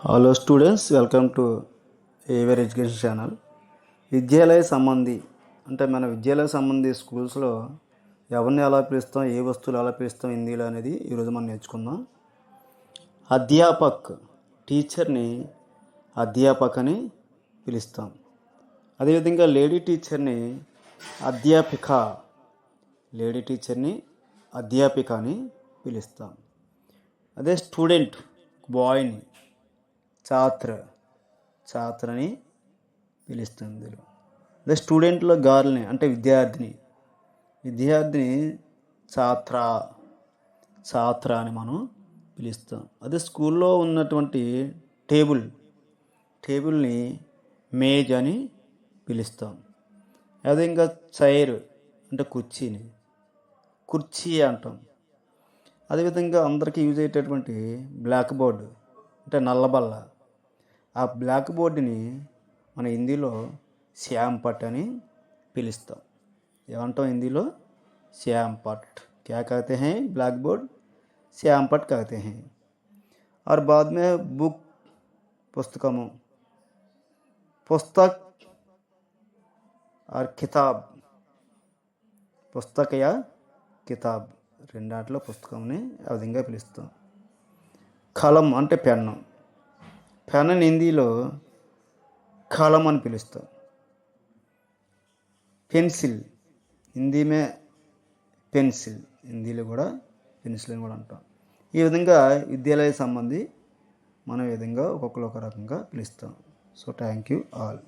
Hello students, welcome to AVR education channel. విద్యాలయ సంబంధి అంటే మన విద్యాలయ సంబంధి స్కూల్స్లో ఎవరిని ఎలా పిలుస్తాం, ఏ వస్తువులు ఎలా పిలుస్తాం హిందీలో అనేది ఈరోజు మనం నేర్చుకుందాం. అధ్యాపక్, టీచర్ని అధ్యాపక్ అని పిలుస్తాం. అదేవిధంగా లేడీ టీచర్ని అధ్యాపిక, లేడీ టీచర్ని అధ్యాపిక అని పిలుస్తాం. అదే స్టూడెంట్ బాయ్ని ఛాత్ర, ఛాత్ర అని పిలుస్తుంది. అదే స్టూడెంట్లో గర్ల్ని అంటే విద్యార్థిని, విద్యార్థిని ఛాత్ర, ఛాత్ర అని మనం పిలుస్తాం. అదే స్కూల్లో ఉన్నటువంటి టేబుల్ని మేజ్ అని పిలుస్తాం. అదే ఇంకా చైర్ అంటే కుర్చీ అంటాం. అదేవిధంగా అందరికీ యూజ్ అయ్యేటటువంటి బ్లాక్ బోర్డు అంటే నల్లబల్ల, ఆ బ్లాక్ బోర్డుని మన హిందీలో శ్యామ్ పట్ అని పిలుస్తాం. ఏమంటాం హిందీలో? శ్యామ్ పట్. क्या कहते हैं? ब्लैक बोर्ड श्याम पट कहते हैं. और बाद में बुक, पुस्तकमों, पुस्तक और किताब, పుస్తక యా కితాబ్ రెండాట్లో పుస్తకంని ఆ విధంగా పిలుస్తాం. కలం అంటే పెన్ను, పెన్నుని హిందీలో కలం అని పిలుస్తాం. పెన్సిల్ హిందీమే పెన్సిల్, హిందీలో కూడా పెన్సిల్ అని కూడా అంటాం. ఈ విధంగా విద్యాలయ సంబంధి మనం ఈ విధంగా ఒక్కొక్కరు ఒక రకంగా పిలుస్తాం. So thank you all.